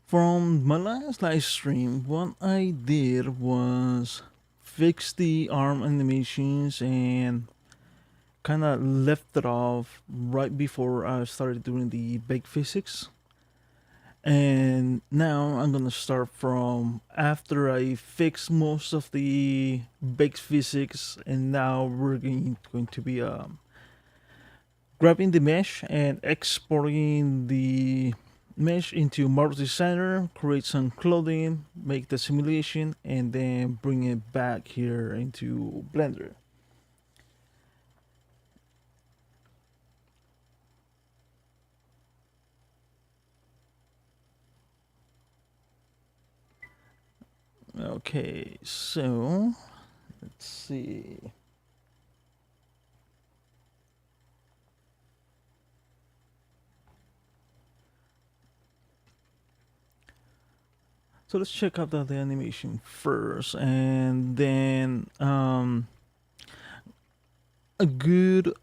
From my last live stream, what I did was fix the arm animations and kind of left it off right before I started doing the bake physics. And now I'm gonna start from after I fix most of the bake physics, and now we're going to be grabbing the mesh and exporting the mesh into Marvel Designer, create some clothing, make the simulation, and then bring it back here into Blender. Okay, so let's see. So let's check out the animation first, and then a good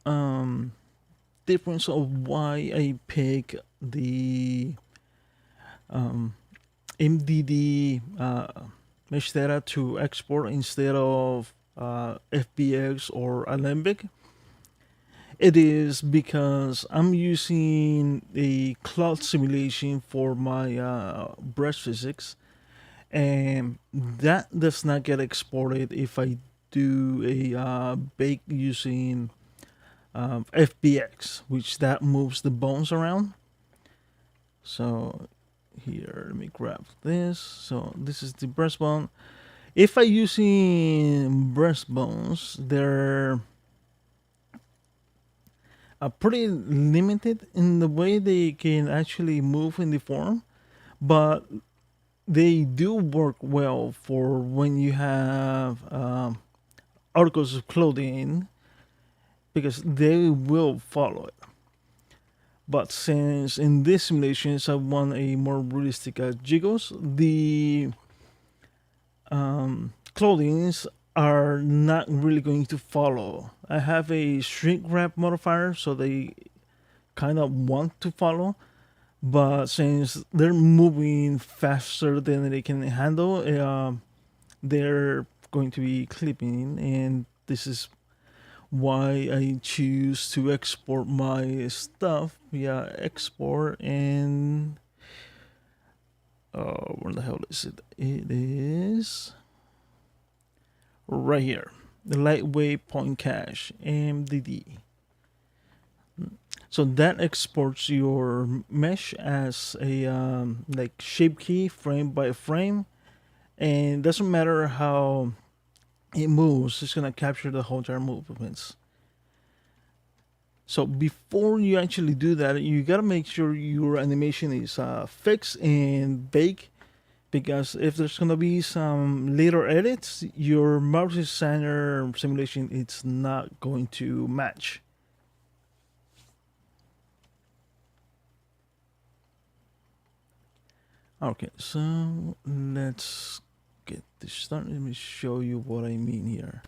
difference of why I pick the MDD mesh data to export instead of FBX or Alembic. It is because I'm using a cloud simulation for my brush physics, and that does not get exported if I do a bake using FBX, which that moves the bones around. So here, let me grab this. So this is the breastbone. If I using breastbones, they're pretty limited in the way they can actually move in the form, but they do work well for when you have articles of clothing, because they will follow it. But since in these simulations I want a more realistic jiggles, the clothings are not really going to follow. I have a shrink wrap modifier, so they kind of want to follow, but since they're moving faster than they can handle, they're going to be clipping, and this is why I choose to export my stuff via export. And where the hell is it? It is right here, the lightweight point cache MDD. So that exports your mesh as a like shape key frame by frame, and it doesn't matter how it moves, it's gonna capture the whole entire movements. So before you actually do that, you gotta make sure your animation is fixed and baked, because if there's gonna be some later edits, your Marvel Designer simulation it's not going to match. Okay, so let's get this started. Let me show you what I mean here.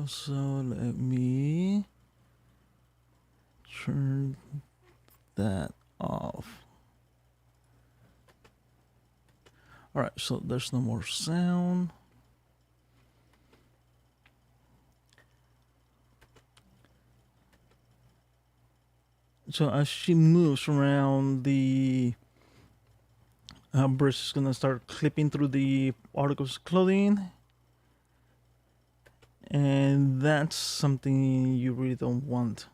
So let me turn that off. All right, so there's no more sound. So as she moves around, the brush is gonna start clipping through the articles of clothing, and that's something you really don't want.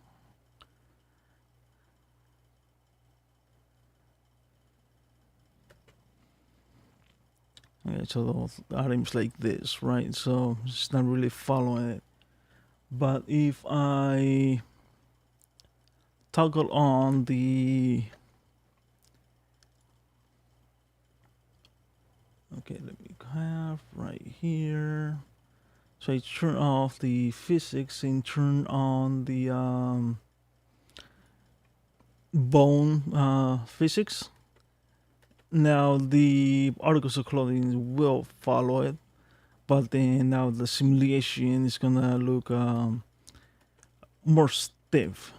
Okay, so those items like this, right? So it's not really following it. But if I toggle on the, okay, let me have right here. So I turn off the physics and turn on the bone physics. Now the articles of clothing will follow it, but then now the simulation is gonna look more stiff.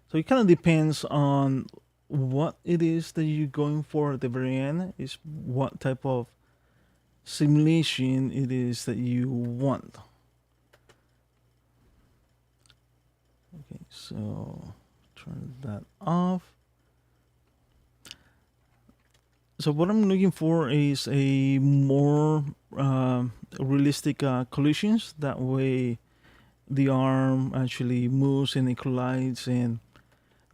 So it kind of depends on what it is that you're going for at the very end is what type of simulation it is that you want. Okay, so turn that off. So what I'm looking for is a more realistic collisions. That way the arm actually moves and it collides and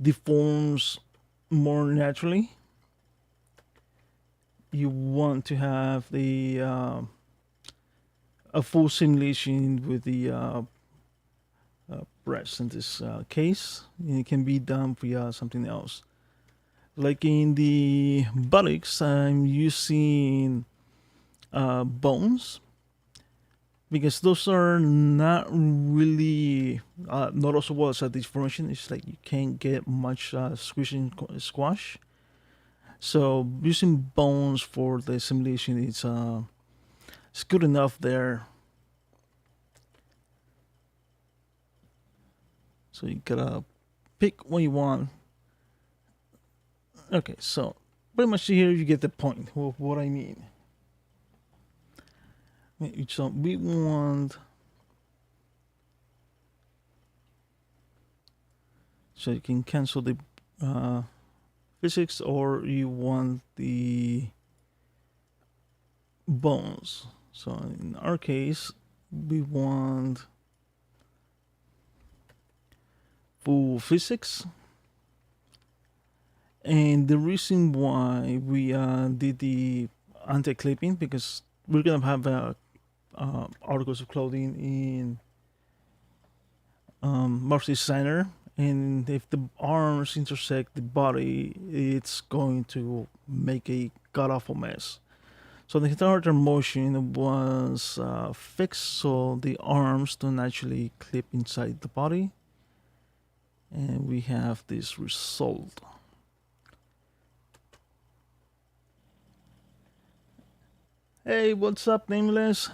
deforms more naturally. You want to have the a full simulation with the breast in this case. And it can be done via something else. Like in the buttocks, I'm using bones because those are not really noticeable as a deformation. It's like you can't get much squish and squash. So using bones for the simulation it's good enough there. So you gotta pick what you want. Okay, so pretty much here you get the point of what I mean. So we want, so you can cancel the physics, or you want the bones. So in our case, we want full physics. And the reason why we did the anti-clipping, because we're gonna have articles of clothing in Marks Designer, and if the arms intersect the body, it's going to make a god-awful mess. So the character motion was fixed so the arms don't actually clip inside the body, and we have this result. Hey, what's up, Nameless?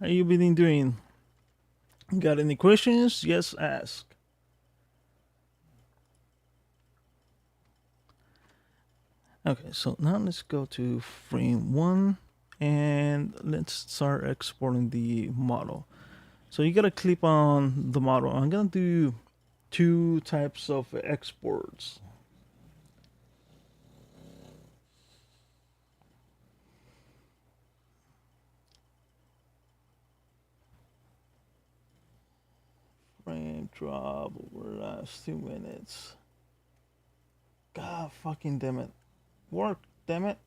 How you been doing? Got any questions? Yes, ask. Okay, so now let's go to frame 1 and let's start exporting the model. So you gotta click on the model. I'm gonna do 2 types of exports. Frame drop over the last 2 minutes. God fucking damn it. Work, damn it.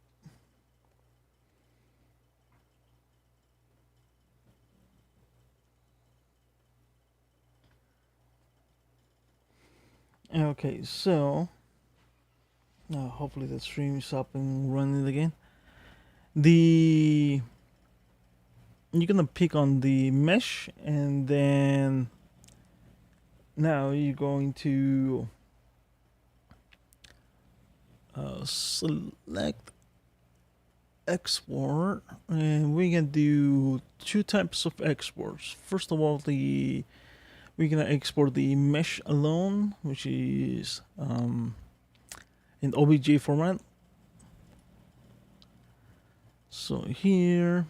Okay, so now hopefully the stream is up and running again. You're gonna pick on the mesh, and then now you're going to select export, and we can do 2 types of exports. First of all, we're gonna export the mesh alone, which is in OBJ format. So here,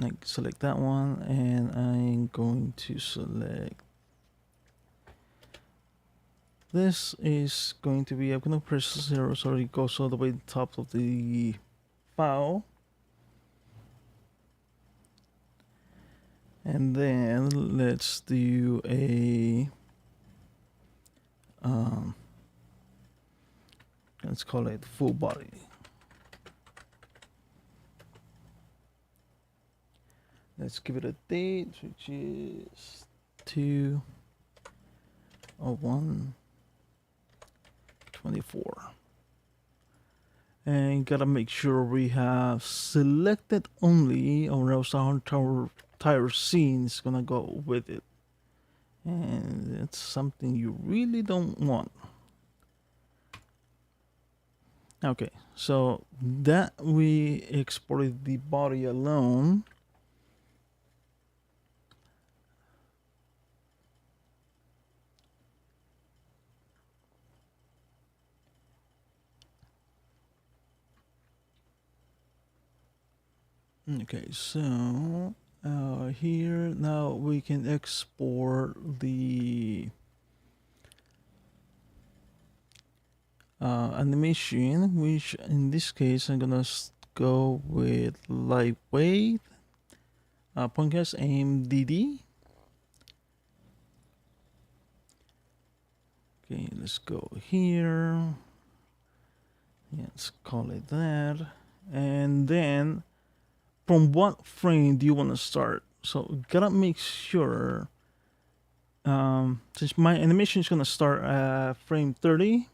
I select that one, and I'm going to select this. Is going to be, I'm gonna press 0 so it goes all the way to the top of the file. And then let's do a let's call it full body. Let's give it a date, which is 2/01/24. And gotta make sure we have selected only, or else our entire scene is gonna go with it. And it's something you really don't want. Okay, so that we exported the body alone. Okay, so here now we can export the animation, which in this case I'm gonna go with lightweight podcast mmd. Okay, let's go here. Let's call it that. And then from what frame do you want to start? So gotta make sure, since my animation is gonna start at frame 30,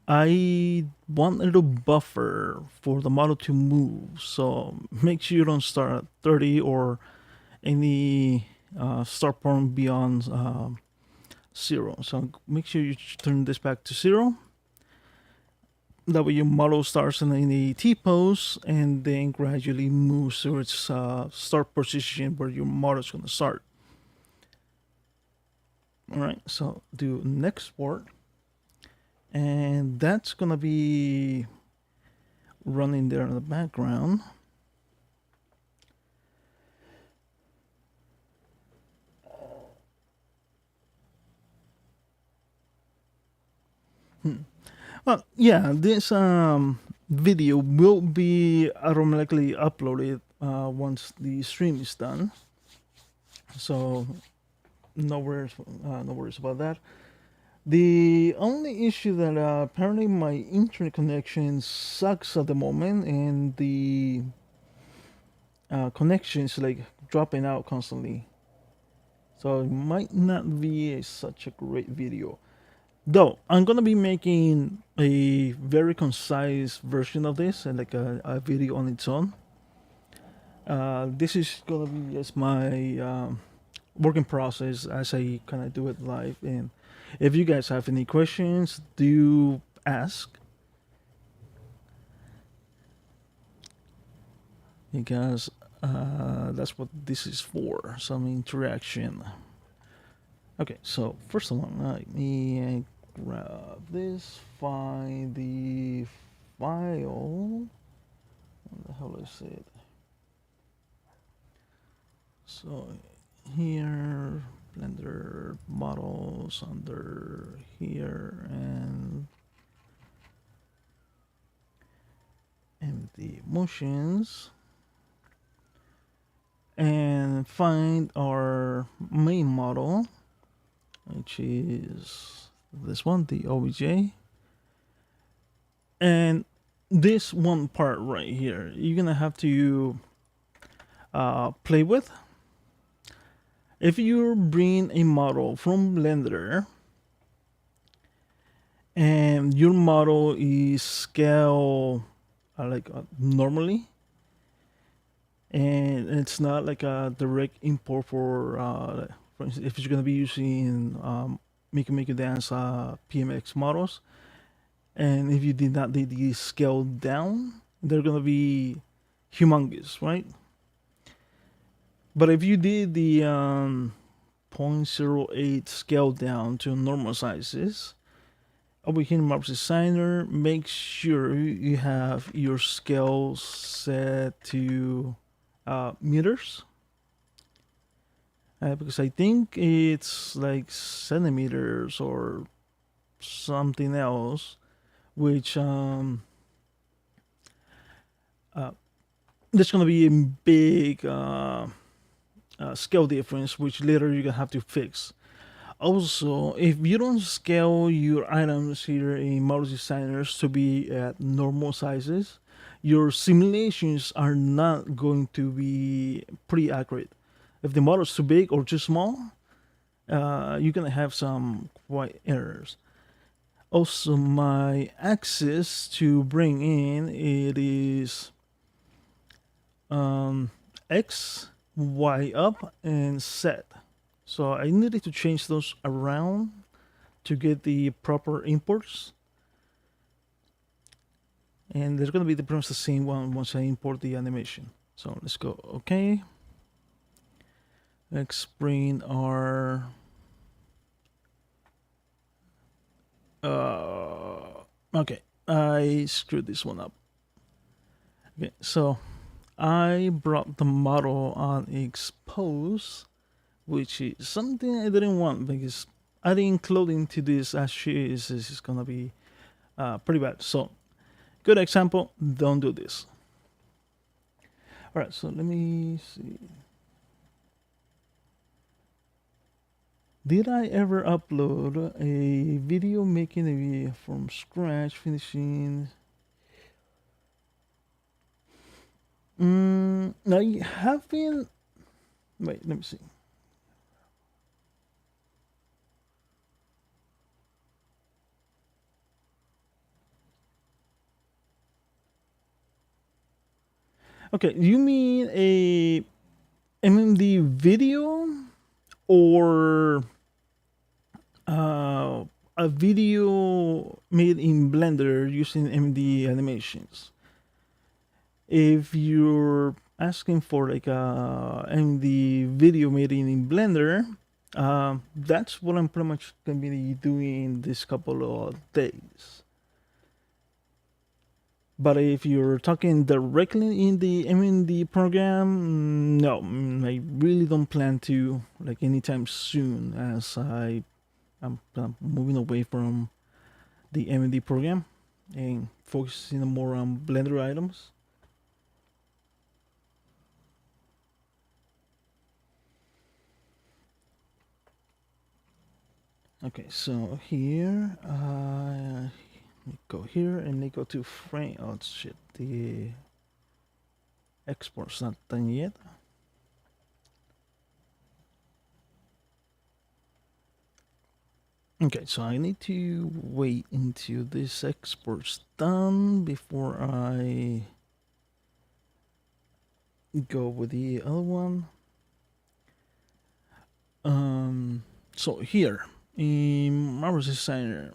I want a little buffer for the model to move. So make sure you don't start at 30 or any start point beyond 0. So make sure you turn this back to 0. That way your model starts in a T-pose and then gradually moves to its start position where your model is going to start. All right, so do next port. And that's going to be running there in the background. Well, yeah, this video will be automatically uploaded once the stream is done. So no worries about that. The only issue that apparently my internet connection sucks at the moment, and the connection is like dropping out constantly. So it might not be such a great video. Though I'm gonna be making a very concise version of this and like a video on its own. This is gonna be just my working process as I kind of do it live. And if you guys have any questions, do ask, because that's what this is for, some interaction. Okay, so first of all, let me grab this, find the file. What the hell is it? So here, Blender models under here, and MD motions, and find our main model, which is this one, the OBJ. And this one part right here, you're gonna have to play with. If you bring a model from Blender and your model is scaled normally, and it's not like a direct import for instance, if you're gonna be using Make Dance PMX models, and if you did not do the scale down, they're gonna be humongous, right? But if you did the 0.08 scale down to normal sizes, over here in Maps Designer, make sure you have your scale set to meters. Because I think it's like centimeters or something else, which there's gonna be a big scale difference, which later you're gonna have to fix. Also, if you don't scale your items here in Model Designers to be at normal sizes, your simulations are not going to be pretty accurate. If the model is too big or too small, you're gonna have some quite errors. Also, my axis to bring in, it is X, Y up, and Z. So I needed to change those around to get the proper imports. And there's going to be pretty much the same one once I import the animation. So let's go OK. Let's bring our okay, I screwed this one up. Okay, so I brought the model on expose, which is something I didn't want because adding clothing to this as she is gonna be pretty bad. So, good example, don't do this. All right, so let me see. Did I ever upload a video making a video from scratch, finishing? I haven't. Wait, let me see. Okay, you mean a MMD video or a video made in Blender using MMD animations? If you're asking for like a MMD video made in Blender, that's what I'm pretty much gonna be doing this couple of days. But if you're talking directly in the MMD program, no, I really don't plan to like anytime soon, as I'm moving away from the MMD program and focusing more on Blender items. Okay, so here, go here and they go to frame. Oh shit, the export's not done yet. Okay, so I need to wait until this export's done before I go with the other one. So here in Marvel's Designer,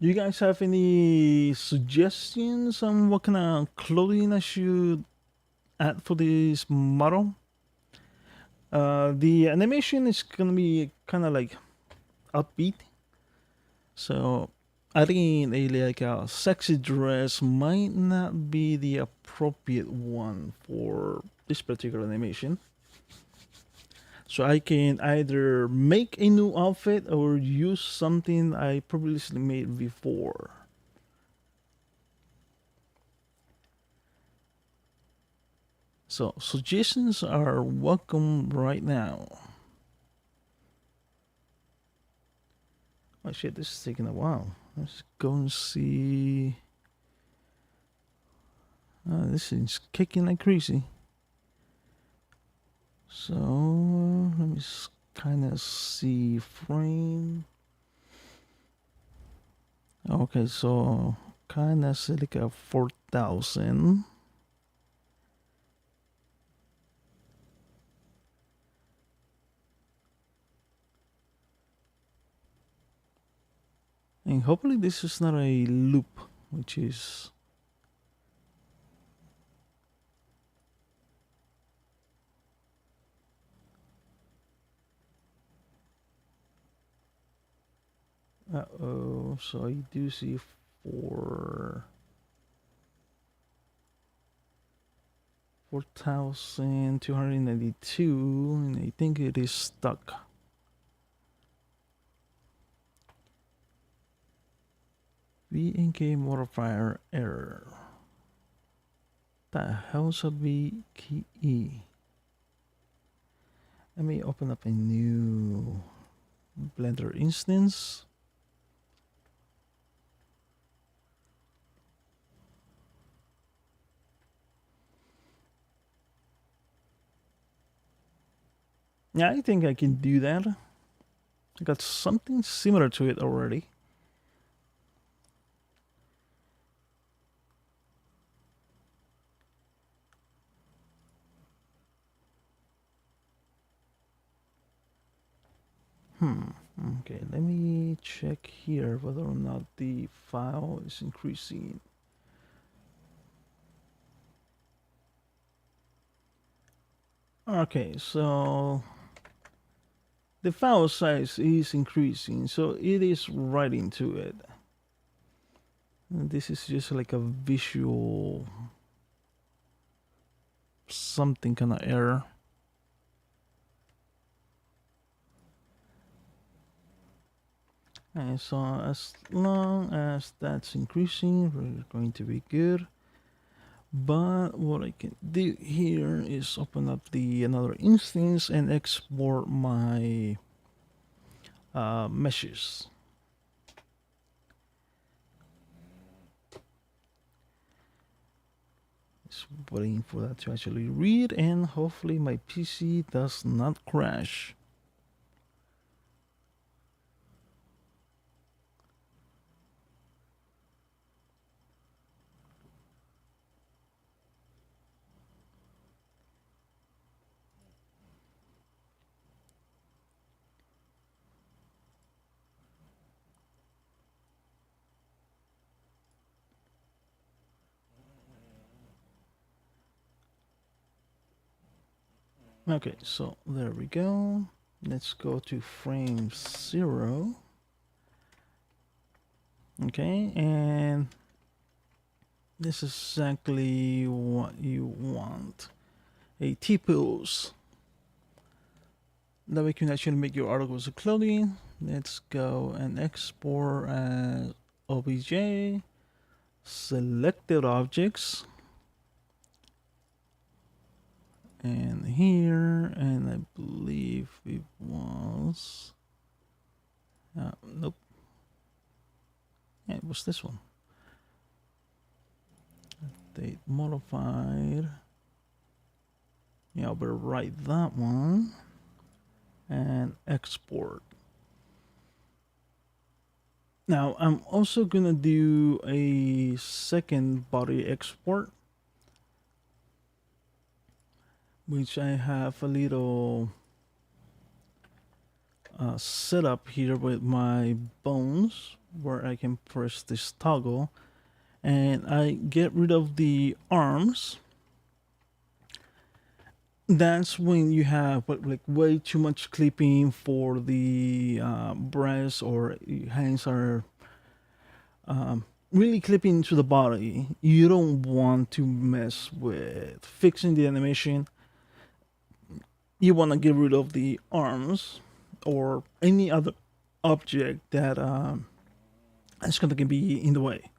do you guys have any suggestions on what kind of clothing I should add for this model? The animation is gonna be kind of like upbeat, so adding like a sexy dress might not be the appropriate one for this particular animation. So I can either make a new outfit or use something I previously made before. So suggestions are welcome right now. Oh shit, this is taking a while. Let's go and see. This is kicking like crazy. So let me kind of see frame. Okay, so kind of see like a 4,000. And hopefully this is not a loop, which is uh-oh, so I do see 4,292, and I think it is stuck. VNK modifier error. The hell's a VKE? Let me open up a new Blender instance. Yeah, I think I can do that. I got something similar to it already. Okay, let me check here whether or not the file is increasing. Okay, so the file size is increasing, so it is writing to it. And this is just like a visual something kind of error. And so as long as that's increasing, we're going to be good. But what I can do here is open up the another instance and export my meshes. Just waiting for that to actually read, and hopefully my PC does not crash. Okay, so there we go. Let's go to frame 0. Okay, and this is exactly what you want. A T-pose. That way you can actually make your articles of clothing. Let's go and export as OBJ. Selected objects. And here, and I believe it was... nope. Yeah, it was this one. Date modified. Yeah, I'll better write that one. And export. Now, I'm also gonna do a second body export, which I have a little setup here with my bones, where I can press this toggle and I get rid of the arms. That's when you have like way too much clipping for the breasts, or hands are really clipping to the body. You don't want to mess with fixing the animation. You want to get rid of the arms or any other object that is going to be in the way.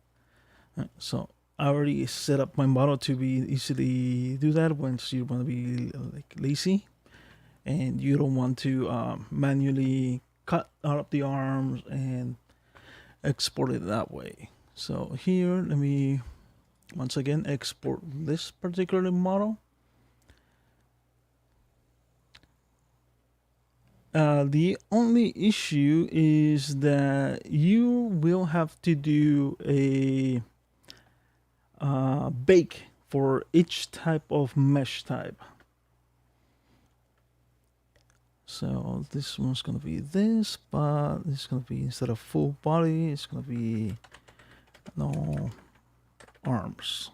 So I already set up my model to be easily do that once you want to be like lazy and you don't want to manually cut out the arms and export it that way. So here, let me once again export this particular model. The only issue is that you will have to do a bake for each type of mesh type. So this one's gonna be this, but this is gonna be, instead of full body, it's gonna be no arms,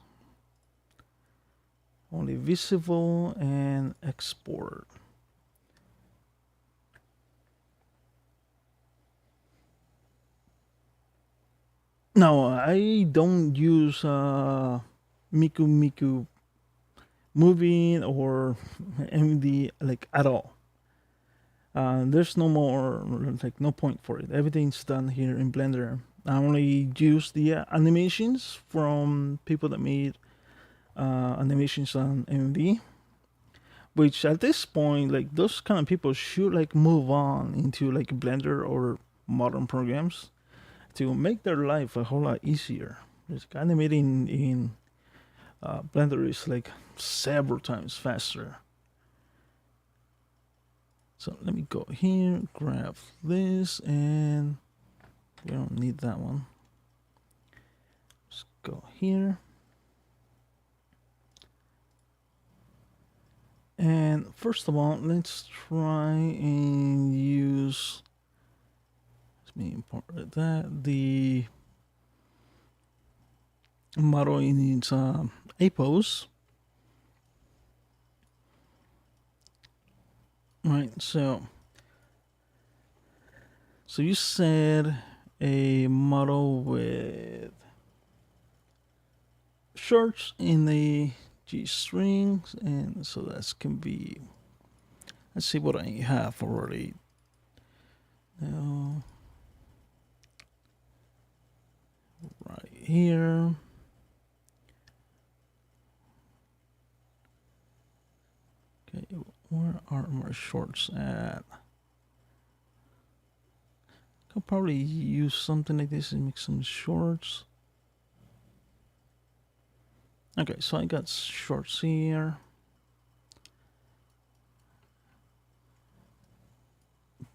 only visible, and export. No, I don't use Miku moving or MD like at all. There's no more, like no point for it. Everything's done here in Blender. I only use the animations from people that made animations on MD, which at this point, like those kind of people should like move on into like Blender or modern programs to make their life a whole lot easier. Just animating in Blender is like several times faster. So let me go here, grab this, and we don't need that one. Let's go here. And first of all, let's try and use, let me import that, the model in its A pose. Right, so you said a model with shorts in the G strings, and so that can be, let's see what I have already. Now, right here. Okay, where are my shorts at? Could probably use something like this and make some shorts. Okay, so I got shorts here.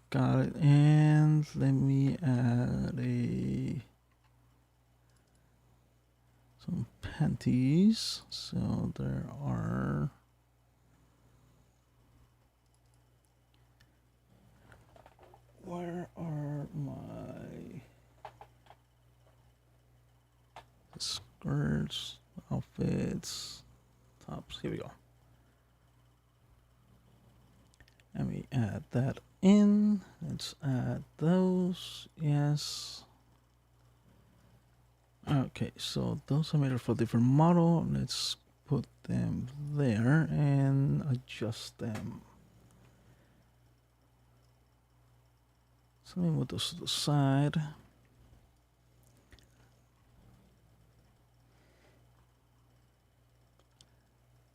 Got it, and let me add some panties. So there are. Where are my skirts, outfits, tops? Here we go. Let me add that in. Let's add those. Yes. Okay, so those are made for different model. Let's put them there and adjust them. So let me move those to the side.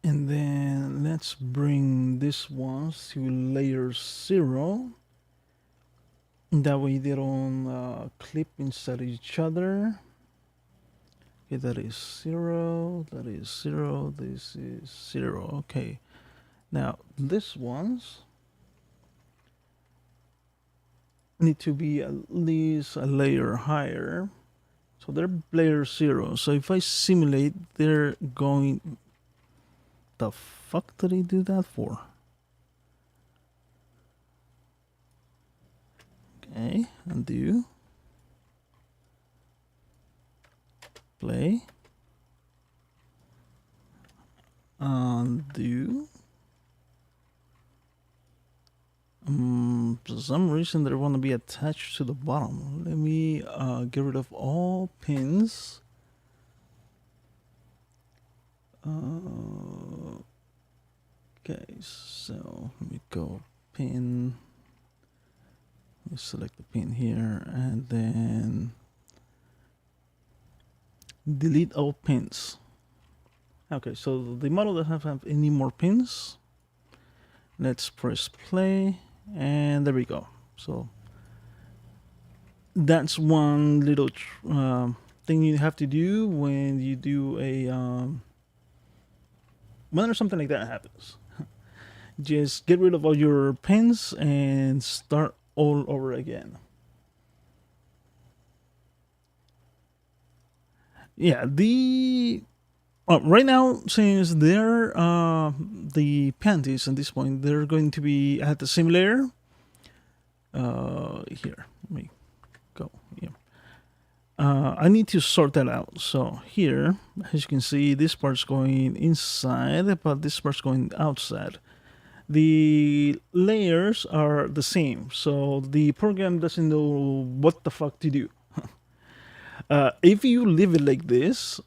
And then let's bring this ones to layer 0. That way they don't clip inside each other. Okay, that is 0, that is 0, this is 0. Okay, now this ones need to be at least a layer higher. So they're layer 0. So if I simulate, they're going... The fuck did I do that for? Okay, undo. Play. Undo. For some reason they want to be attached to the bottom. Let me get rid of all pins. Okay, so let me go pin. Let me select the pin here and then delete all pins. Okay, so the model doesn't have any more pins. Let's press play, and there we go. So that's one little thing you have to do when you do a when something like that happens. Just get rid of all your pins and start all over again. Yeah, the right now, since they're the panties at this point, they're going to be at the same layer. Here, let me go here. I need to sort that out. So here, as you can see, this part's going inside, but this part's going outside. The layers are the same, so the program doesn't know what the fuck to do. If you leave it like this,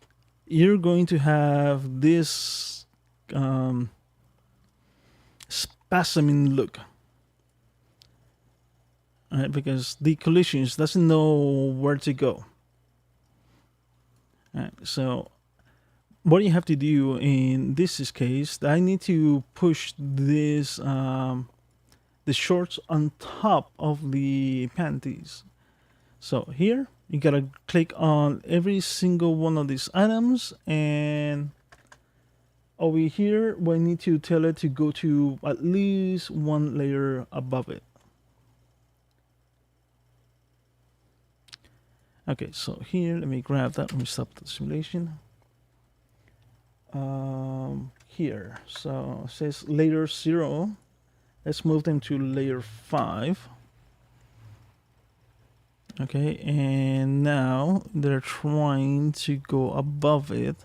you're going to have this spasming look. Right, because the collisions doesn't know where to go. Right, so what you have to do in this case, I need to push this the shorts on top of the panties. So here you gotta click on every single one of these items, and over here we need to tell it to go to at least one layer above it. Okay, so here, let me grab that. Let me stop the simulation. Here, so it says layer 0. Let's move them to layer 5. Okay, and now they're trying to go above it.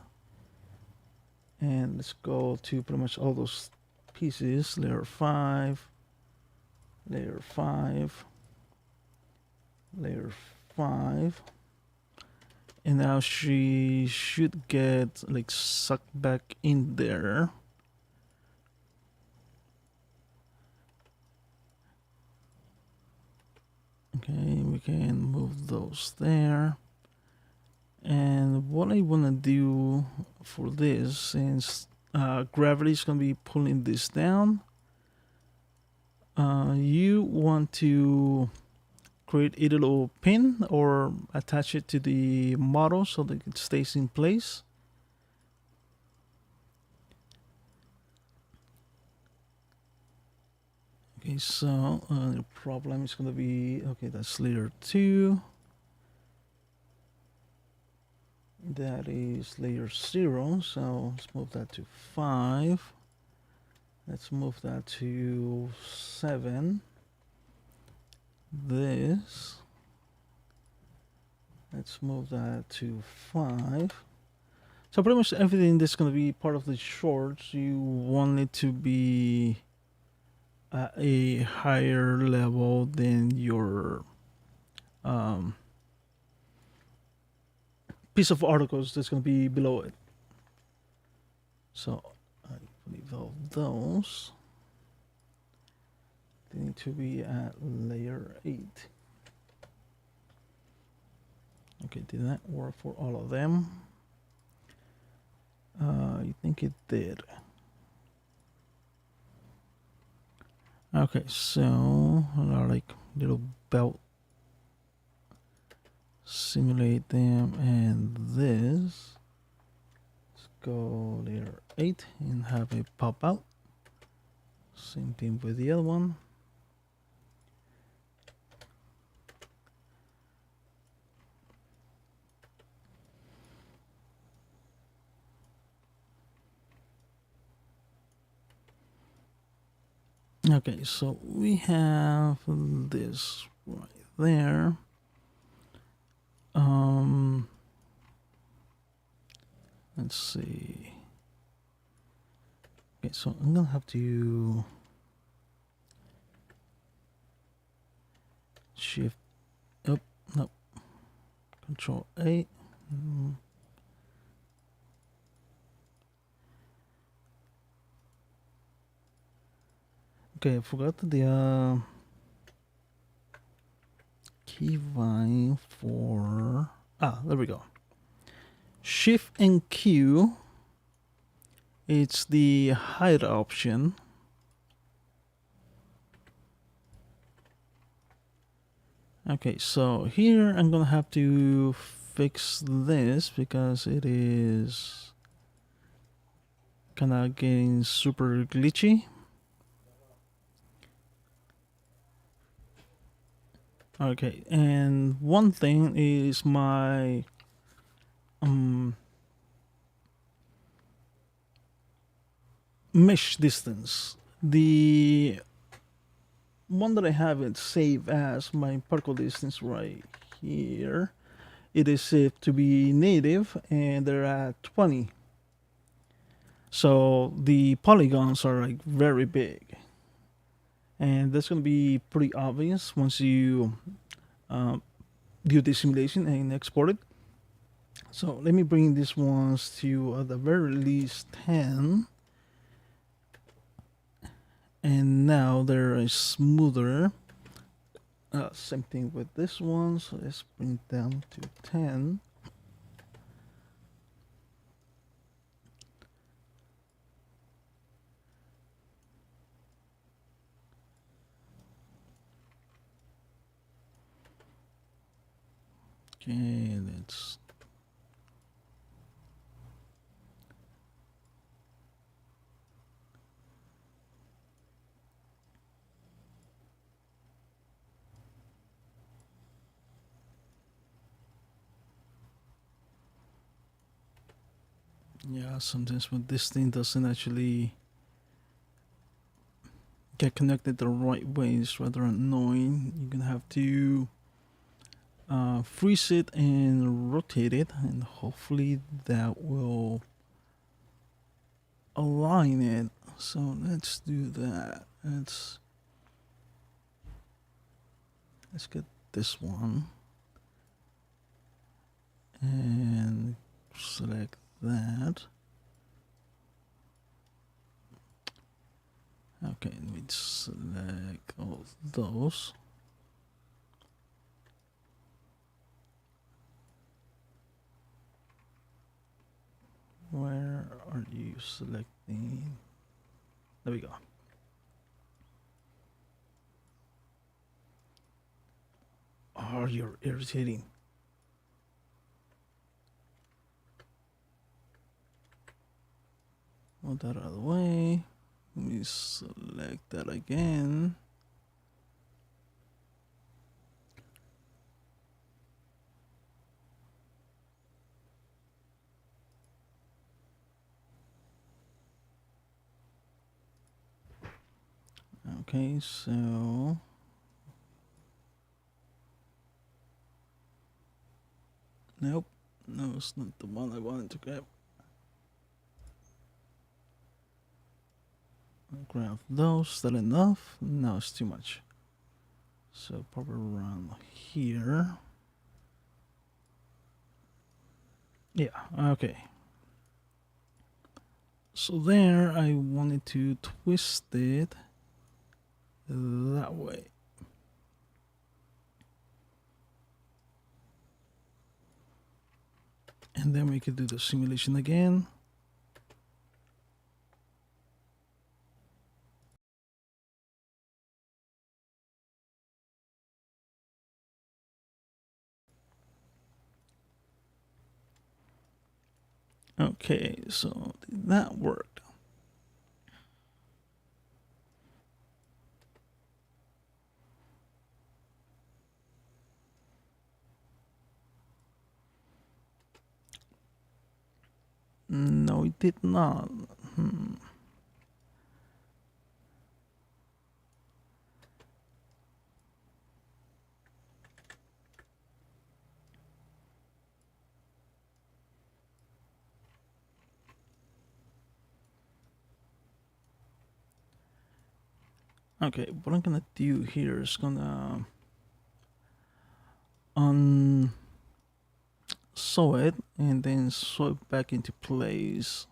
And let's go to pretty much all those pieces. Layer 5, layer 5, layer 5. And now she should get like sucked back in there. Okay, we can move those there. And what I want to do for this, since gravity is going to be pulling this down, you want to create a little pin or attach it to the model so that it stays in place. Okay, so the problem is going to be, okay, that's layer 2. That is layer 0, so let's move that to 5. Let's move that to 7. This. Let's move that to 5. So pretty much everything that's going to be part of the shorts, you want it to be at a higher level than your piece of articles that's going to be below it. So I believe all those, they need to be at layer 8. Okay, did that work for all of them? I think it did. Okay, so like little belt, simulate them, and this. Let's go layer 8 and have it pop out. Same thing with the other one. Okay, so we have this right there. Let's see. Okay, so I'm gonna have to shift up, no, Control A. Okay, I forgot the keybind for, there we go. Shift and Q, it's the hide option. Okay, so here I'm gonna have to fix this because it is kind of getting super glitchy. Okay, and one thing is my mesh distance. The one that I have it saved as my particle distance right here, it is saved to be native, and they're at 20. So the polygons are like very big, and that's going to be pretty obvious once you do the simulation and export it. So let me bring these ones to at the very least 10. And now they're smoother. Same thing with this one, so let's bring it down to 10. Okay, let's yeah, sometimes when this thing doesn't actually get connected the right way, it's rather annoying. You're gonna have to freeze it and rotate it, and hopefully that will align it. So let's do that. Let's get this one, and select that. Okay, let me select all those. Where are you selecting? There we go. Oh, you're irritating. Move that out of the way. Let me select that again. Okay, so nope, no, it's not the one I wanted to grab. I'll grab those. Is that enough? No, it's too much. So probably around here. Yeah, okay. So there, I wanted to twist it that way. And then we could do the simulation again. Okay, so that worked. No, it did not. Okay, what I'm gonna do here is gonna sew it and then sew it back into place.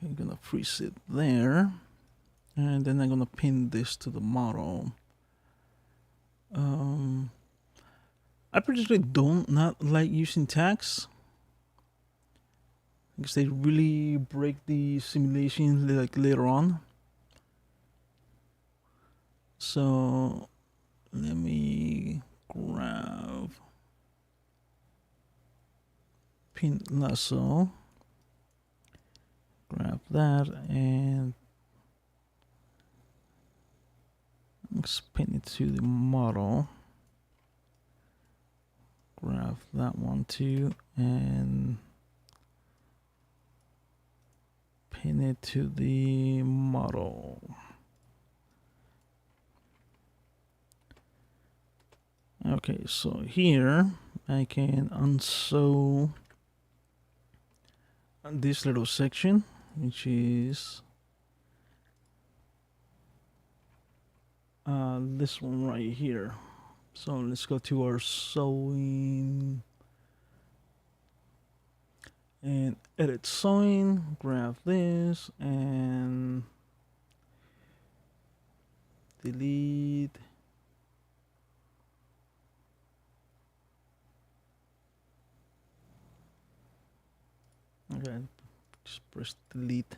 I'm gonna freeze it there, and then I'm gonna pin this to the model. I particularly don't not like using tags because they really break the simulation like later on. So let me grab pin lasso, grab that, and let's pin it to the model. Grab that one too, and pin it to the model. Okay, so here I can unsew this little section, which is this one right here. So let's go to our sewing and edit sewing, grab this and delete. Okay, just press delete.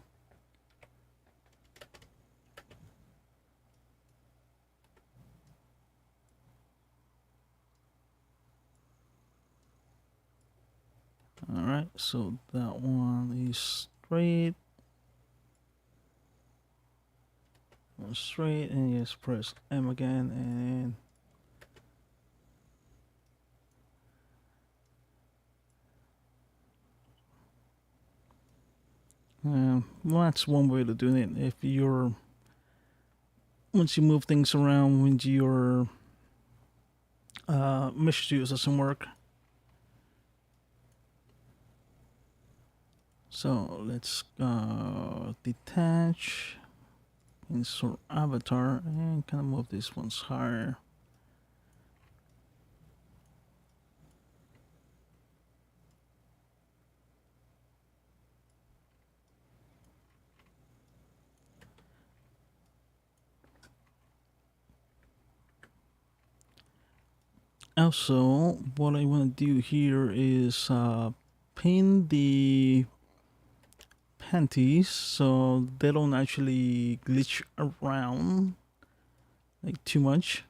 All right, so that one is straight. Straight, and just press M again, and well, that's one way to do it. If you're once you move things around, when your mesh tools doesn't work. So let's detach, insert avatar, and kind of move these ones higher. Also, what I want to do here is pin the panties so they don't actually glitch around like too much.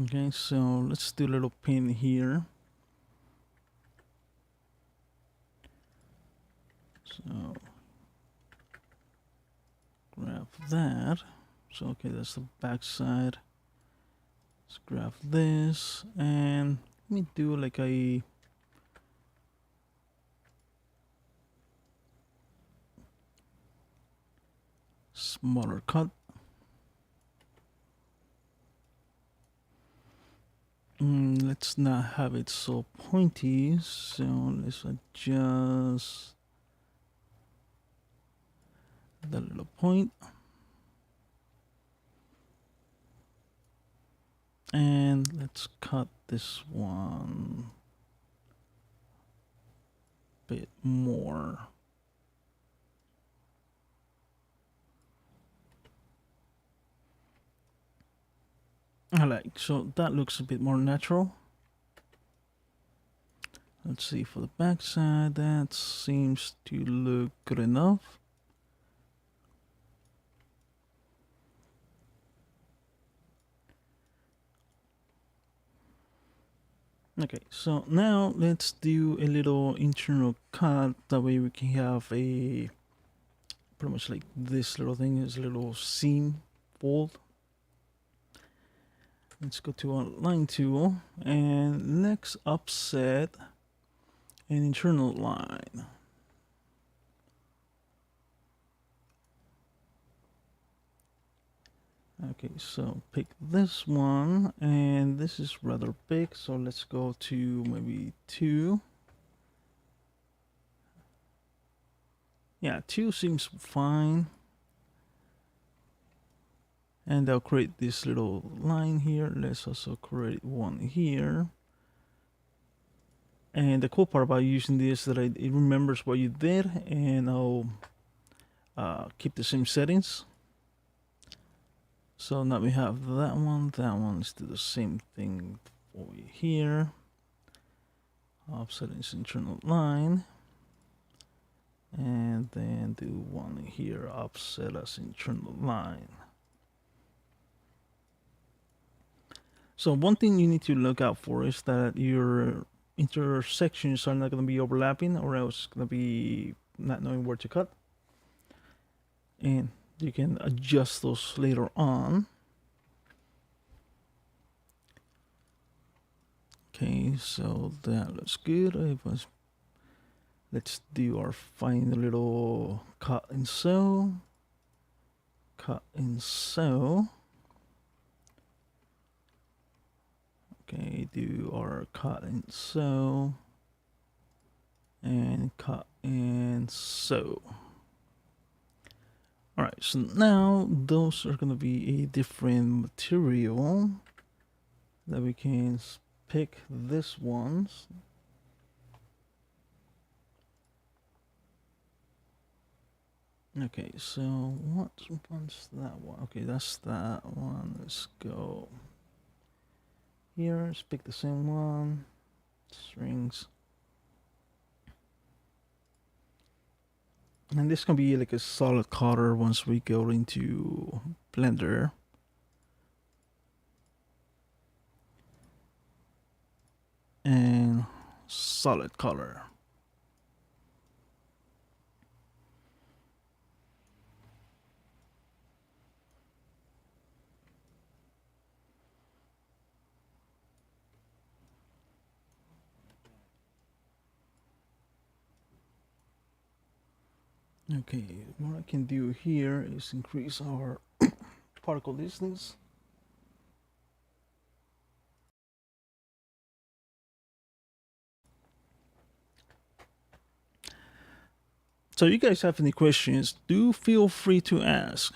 Okay, so let's do a little pin here. So grab that. So okay, that's the back side. Let's grab this and let me do like a smaller cut. Let's not have it so pointy, so let's adjust the little point. And let's cut this one a bit more. So that looks a bit more natural. Let's see for the back side, that seems to look good enough. Okay, so now let's do a little internal cut. That way we can have a pretty much like this little thing is a little seam fold. Let's go to our line tool and let's offset an internal line. Okay, so pick this one, and this is rather big, so let's go to maybe 2. Yeah, 2 seems fine. And I'll create this little line here. Let's also create one here. And the cool part about using this is that it remembers what you did, and I'll keep the same settings. So now we have that one. Let's do the same thing over here. Offset its internal line. And then do one here, offset as internal line. So one thing you need to look out for is that your intersections are not going to be overlapping, or else going to be not knowing where to cut. And you can adjust those later on. Okay, so that looks good. Let's do our final little cut and sew. Cut and sew. Okay, do our cut and sew. And cut and sew. Alright, so now those are going to be a different material that we can pick this ones. Okay, so what's that one? Okay, that's that one. Let's go here. Let's pick the same one. Strings. And this can be like a solid color once we go into Blender. And solid color. Okay, what I can do here is increase our particle distance. So you guys have any questions, do feel free to ask.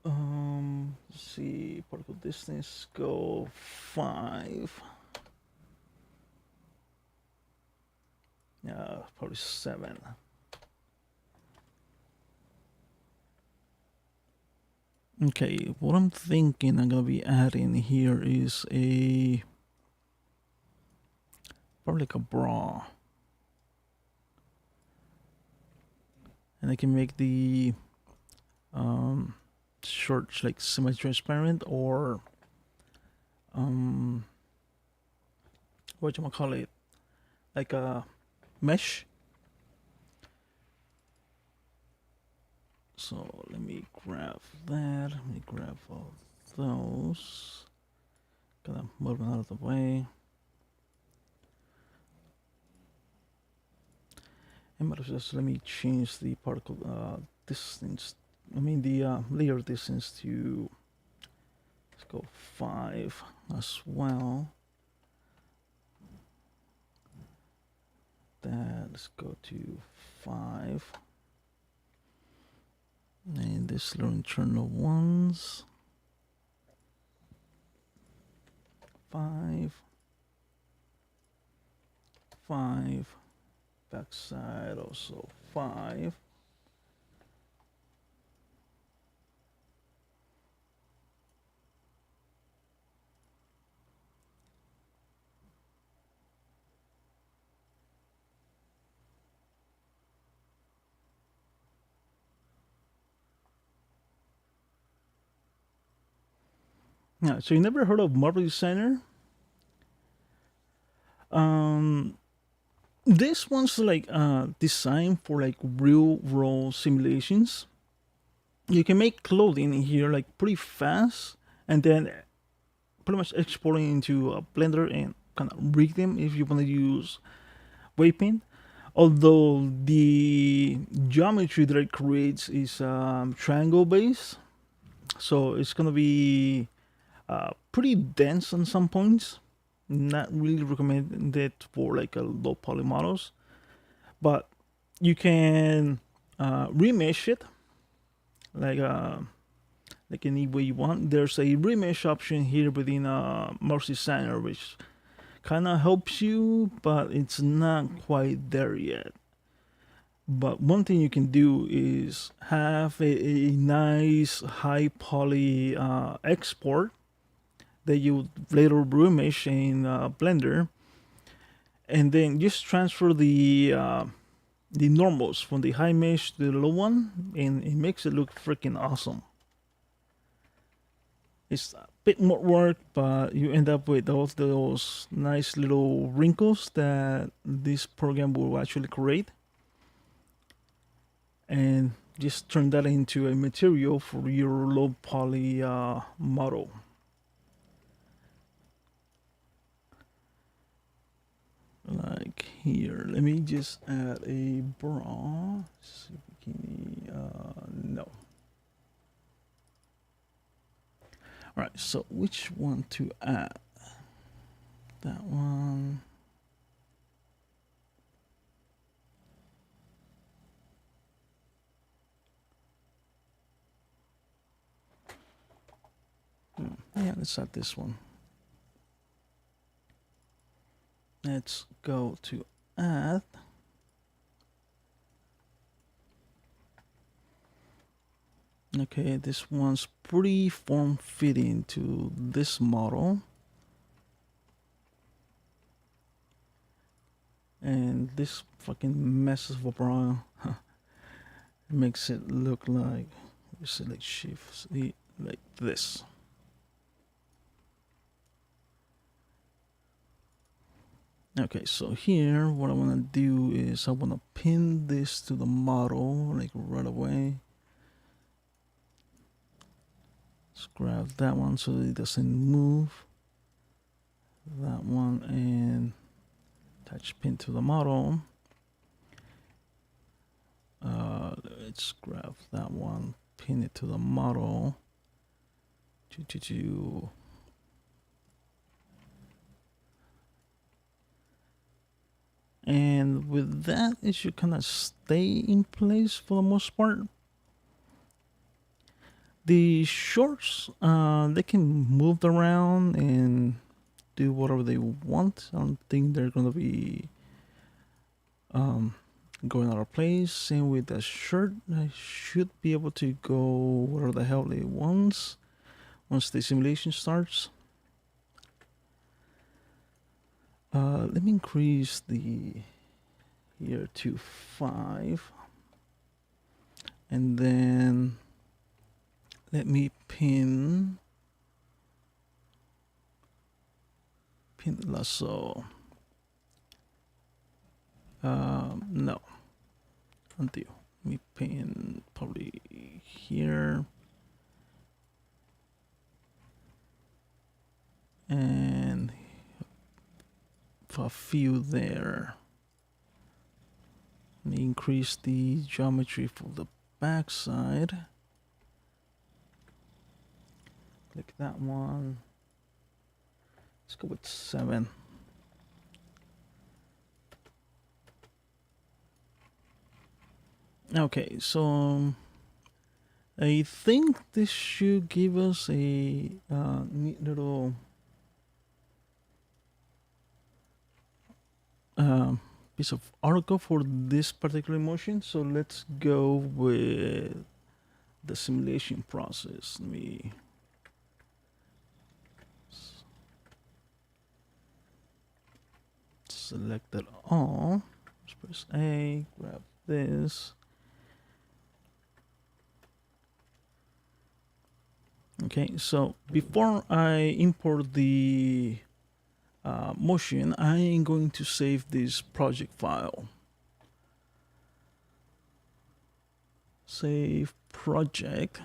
Let's see, particle distance, go 5. Yeah, probably 7. Okay, what I'm thinking I'm gonna be adding here is probably like a bra. And I can make the shorts like semi-transparent, or what you call it, like a mesh. So let me grab that. Let me grab all those. Gonna move them out of the way. And just let me change the particle distance. I mean the layer distance to, let's go 5 as well. Let's go to 5. And this little internal ones, 5, 5, backside also 5. Yeah, so you never heard of Marble Designer? This one's like designed for like real world simulations. You can make clothing in here like pretty fast, and then pretty much exporting into a Blender and kind of rig them if you want to use weight paint. Although the geometry that it creates is triangle based, so it's gonna be pretty dense on some points. Not really recommended for like a low poly models, but you can remesh it like any way you want. There's a remesh option here within Mouse Designer, which kind of helps you, but it's not quite there yet. But one thing you can do is have a nice high poly export that you later remesh in Blender, and then just transfer the normals from the high mesh to the low one, and it makes it look freaking awesome. It's a bit more work, but you end up with all those nice little wrinkles that this program will actually create, and just turn that into a material for your low poly model. Like here, let me just add a bra. Bikini, no. All right, so which one to add? That one. Yeah, let's add this one. Let's go to add. Okay, this one's pretty form-fitting to this model. And this fucking mess of a bra makes it look like, select shift, see, like this. Okay, so here what I want to do is I want to pin this to the model like right away. Let's grab that one so that it doesn't move. That one, and attach pin to the model. let's grab that one, pin it to the model. And with that, it should kind of stay in place for the most part. The shorts, they can move around and do whatever they want. I don't think they're gonna be going out of place. Same with the shirt. I should be able to go whatever the hell it wants once the simulation starts. Let me increase the here to 5, and then let me pin the lasso. No, undo. Let me pin probably here, and for a few there. Let me increase the geometry for the back side. Click that one. Let's go with 7. Okay, so I think this should give us a neat little piece of article for this particular motion. So let's go with the simulation process. Let me select it all. Just press A, grab this. Okay, so before I import the motion, I am going to save this project file. Save project.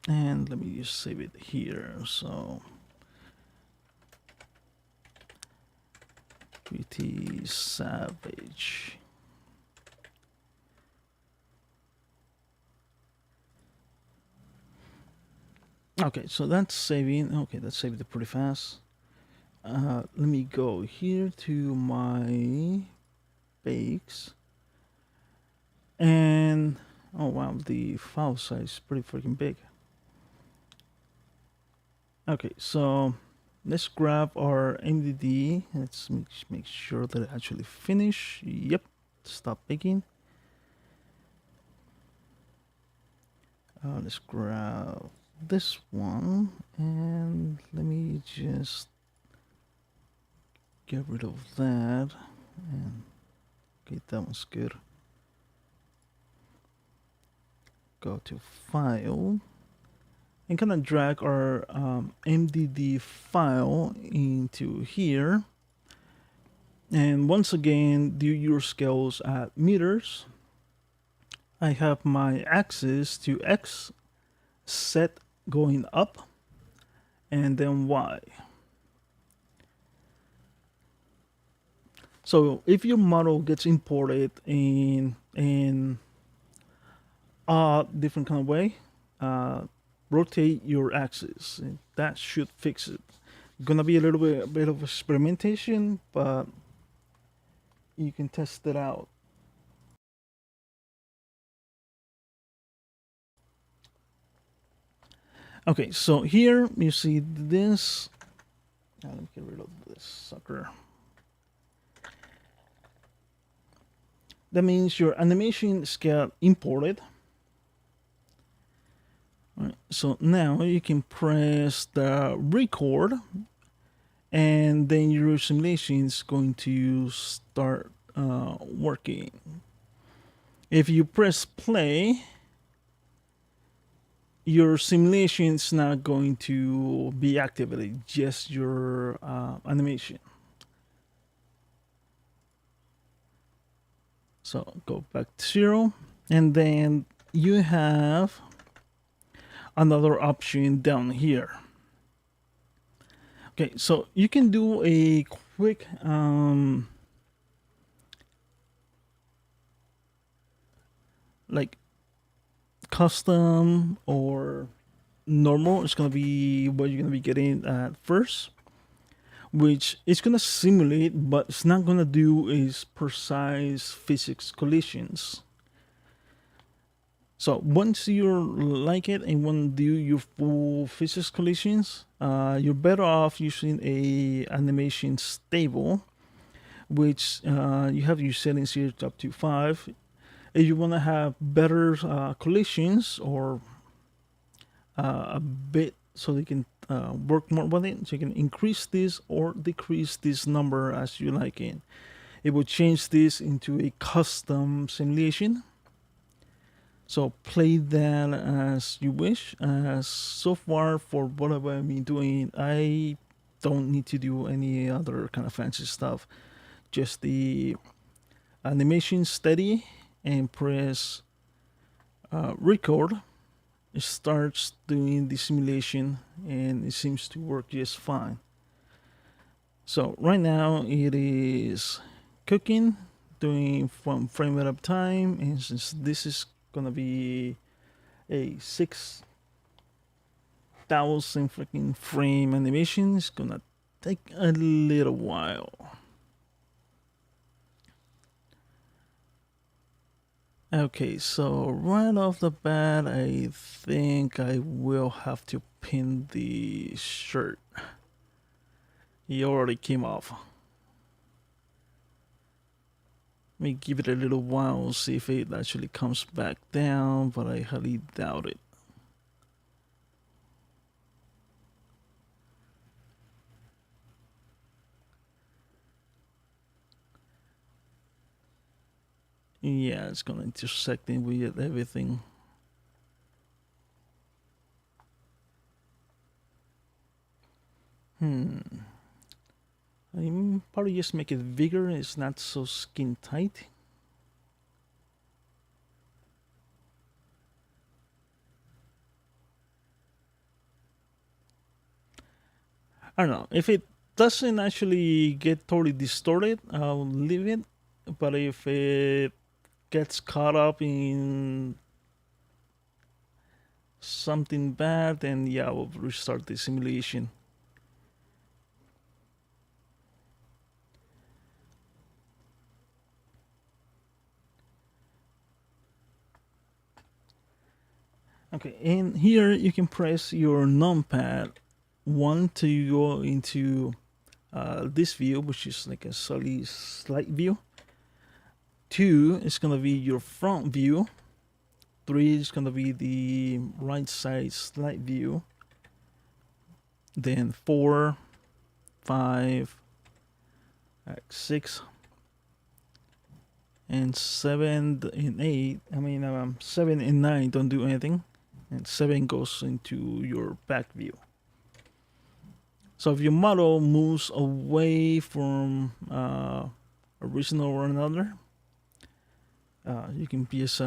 And let me just save it here. So pretty savage. Okay, so that's saving. Okay, that saved it pretty fast. Let me go here to my bakes. And oh wow, the file size is pretty freaking big. Okay, so let's grab our MDD. Let's make sure that it actually finish. Yep, stop baking. Let's grab this one, and let me just get rid of that. And okay, that one's good. Go to File, and kind of drag our MDD file into here. And once again, do your scales at meters. I have my axis to X set going up, and then Y. So if your model gets imported in a different kind of way, rotate your axis. That should fix it. Gonna be a bit of experimentation, but you can test it out. Okay, so here you see this. Let me get rid of this sucker. That means your animation scale imported. All right, so now you can press the record, and then your simulation is going to start working. If you press play, your simulation is not going to be activated, just your animation. So go back to 0, and then you have another option down here. Okay, so you can do a quick like custom or normal is gonna be what you're gonna be getting at first, which it's gonna simulate, but it's not gonna do is precise physics collisions. So once you like it and want to do your full physics collisions, you're better off using a animation stable, which you have your settings here up to 5. If you want to have better collisions or a bit so they can work more with it, so you can increase this or decrease this number as you like it. It will change this into a custom simulation. So play that as you wish. So far, for what I've been doing, I don't need to do any other kind of fancy stuff. Just the animation steady and press record. It starts doing the simulation and it seems to work just fine. So right now it is cooking, doing 1 frame at a time, and since this is gonna be a 6,000 freaking frame animation, it's gonna take a little while. Okay, so right off the bat, I think I will have to pin the shirt. He already came off. Let me give it a little while, see if it actually comes back down, but I highly doubt it. Yeah, it's gonna intersect in with everything. I probably just make it bigger. It's not so skin tight. I don't know. If it doesn't actually get totally distorted, I'll leave it. But if it gets caught up in something bad, then yeah, we'll restart the simulation. Okay, and here you can press your numpad 1 to go into this view, which is like a solid slide view. 2 is gonna be your front view. 3 is gonna be the right side slide view. Then 4, 5, 6, and 7 and 8. 7 and 9 don't do anything, and 7 goes into your back view. So if your model moves away from original or another, you can just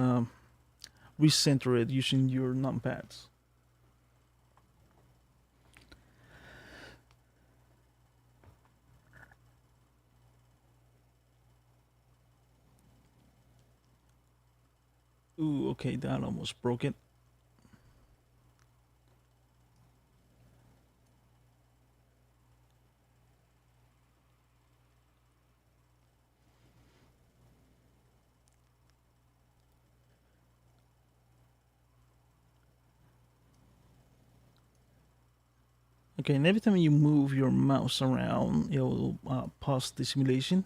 recenter it using your numpads. Ooh, okay, that almost broke it. Okay, and every time you move your mouse around, it will pause the simulation.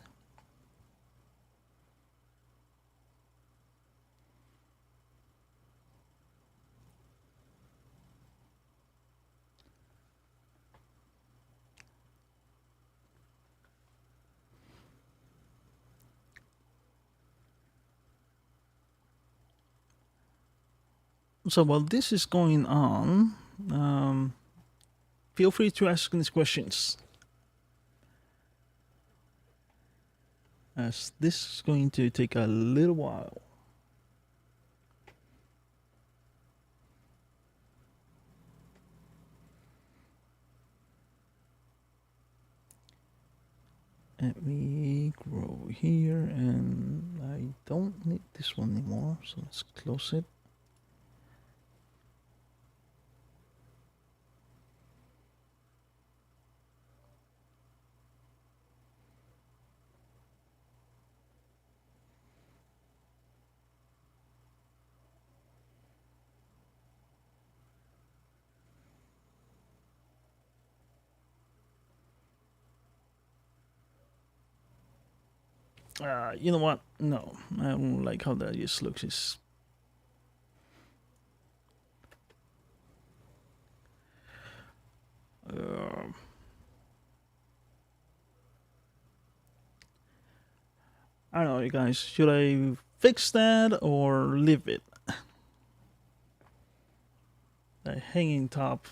So while this is going on, feel free to ask these questions, as this is going to take a little while. Let me grow here, and I don't need this one anymore, so let's close it. You know what? No, I don't like how that just looks. It's I don't know, you guys. Should I fix that or leave it? The hanging top.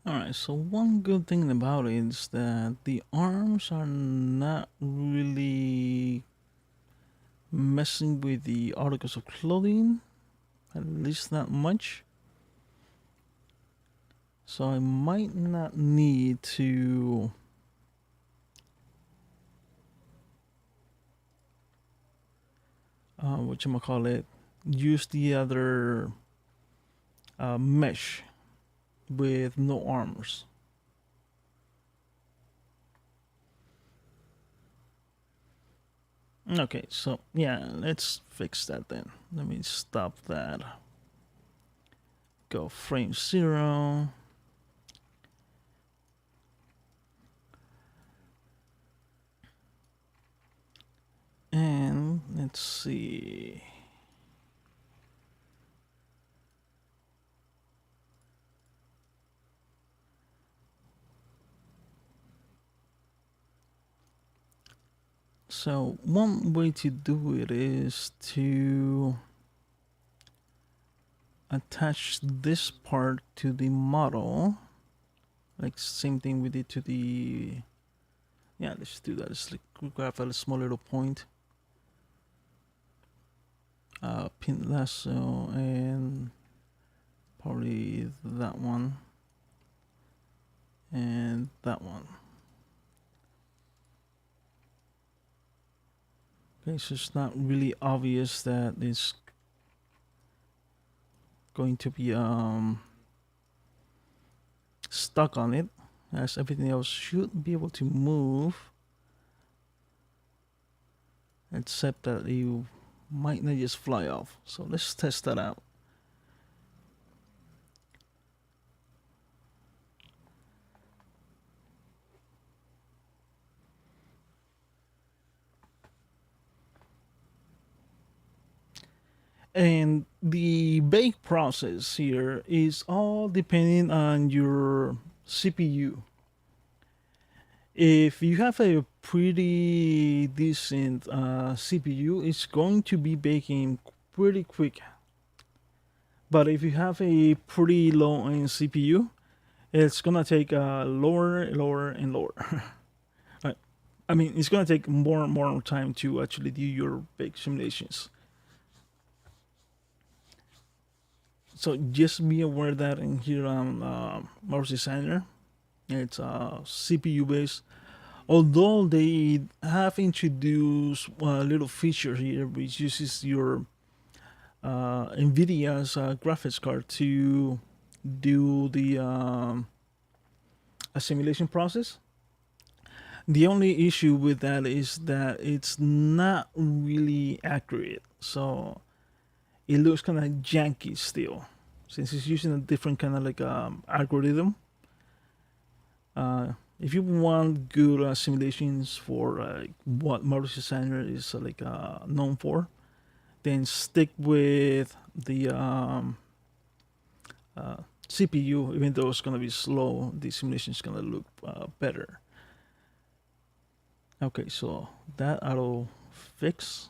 Alright, so one good thing about it is that the arms are not really messing with the articles of clothing, at least not much. So I might not need to whatchamacallit, use the other mesh with no arms. Okay, so yeah, let's fix that then. Let me stop that. Go frame 0. And let's see. So one way to do it is to attach this part to the model, like same thing we did to the, yeah, let's do that. Let's grab a small little point, pin lasso, and probably that one and that one. Okay, so it's not really obvious that it's going to be stuck on it, as everything else should be able to move, except that you might not just fly off. So let's test that out. And the bake process here is all depending on your CPU. If you have a pretty decent CPU, it's going to be baking pretty quick. But if you have a pretty low end CPU, it's gonna take lower, and lower. I mean, it's gonna take more and more time to actually do your bake simulations. So just be aware that in here on Mouse Designer, it's CPU based. Although they have introduced a little feature here which uses your NVIDIA's graphics card to do the assimilation process. The only issue with that is that it's not really accurate. So it looks kind of janky still, since it's using a different kind of like algorithm. If you want good simulations for what Marvelous Designer is known for, then stick with the CPU. Even though it's gonna be slow, the simulation is gonna look better. Okay, so that auto fix.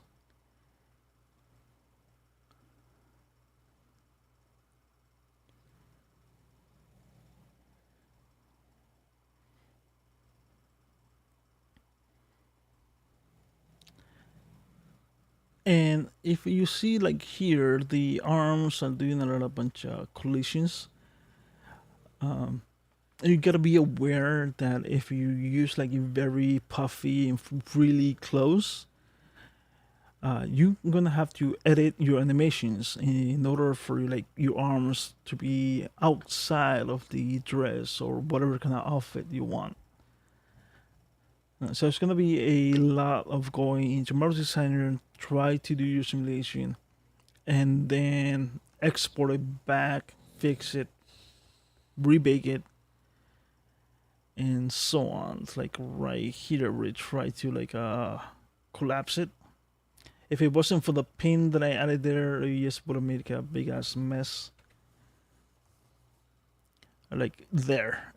And if you see like here, the arms are doing a bunch of collisions. You gotta be aware that if you use like a very puffy and really close, you're gonna have to edit your animations in order for like your arms to be outside of the dress or whatever kind of outfit you want. So it's gonna be a lot of going into Marvel Designer, try to do your simulation, and then export it back, fix it, rebake it, and so on. It's like right here we try to like collapse it. If it wasn't for the pin that I added there, it just would have made a big ass mess. Like there.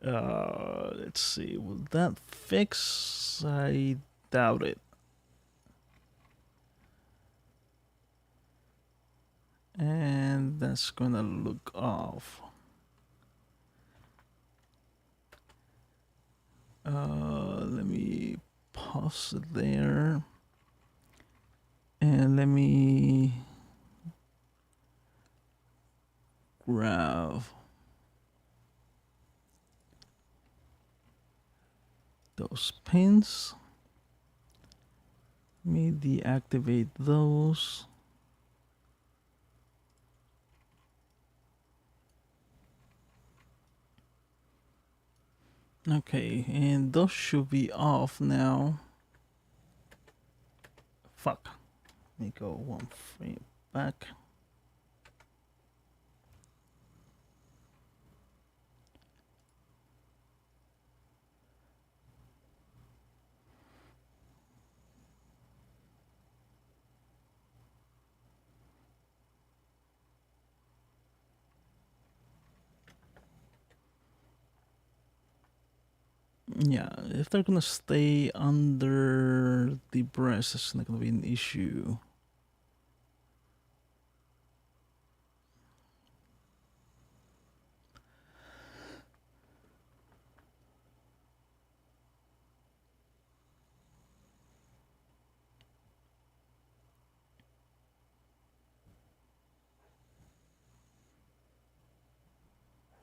Let's see. Will that fix? I doubt it. And that's gonna look off. Let me pause it there. And let me grab those pins. Let me deactivate those. Okay, and those should be off now. Fuck. Let me go one frame back. Yeah, if they're gonna stay under the breast, that's not gonna be an issue.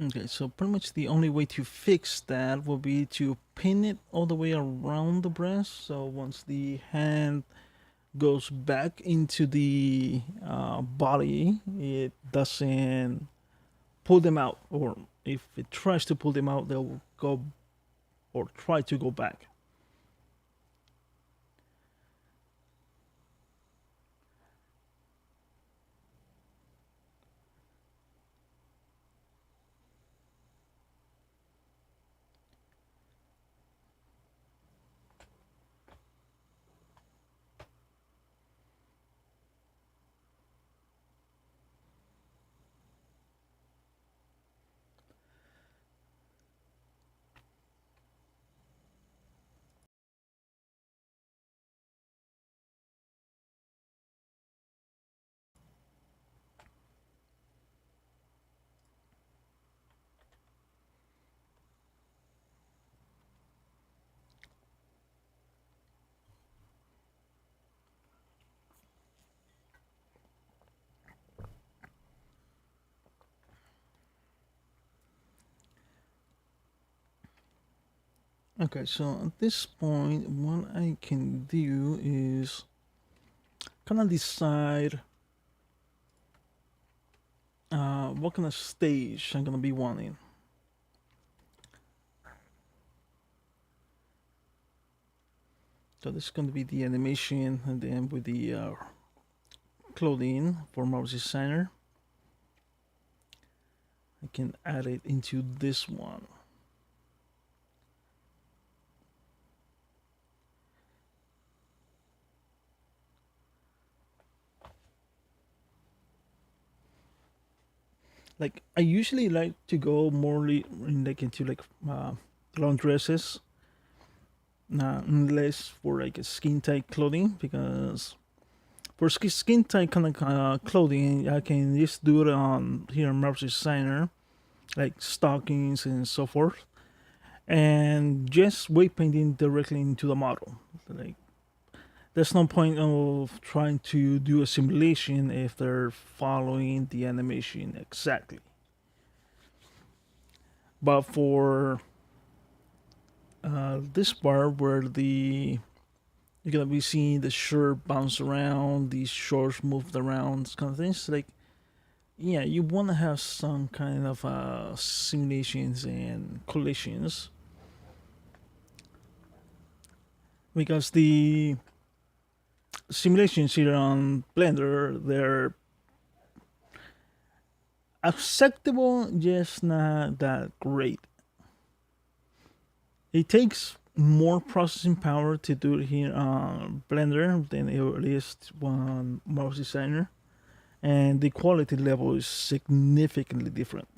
Okay, so pretty much the only way to fix that will be to pin it all the way around the breast. So once the hand goes back into the body, it doesn't pull them out, or if it tries to pull them out, they'll go or try to go back. Okay, so at this point, what I can do is kind of decide what kind of stage I'm gonna be wanting. So this is going to be the animation, and then with the clothing for mouse designer, I can add it into this one. Like I usually like to go more into like long dresses, unless for like a skin tight clothing, because for skin tight kind of clothing I can just do it on here in mouse designer, like stockings and so forth, and just weight painting directly into the model. Like there's no point of trying to do a simulation if they're following the animation exactly. But for this part where you're gonna be seeing the shirt bounce around, these shorts moved around, this kind of things, like yeah, you want to have some kind of simulations and collisions, because the simulations here on Blender, they're acceptable, just not that great. It takes more processing power to do it here on Blender than it is on Mouse Designer, and the quality level is significantly different.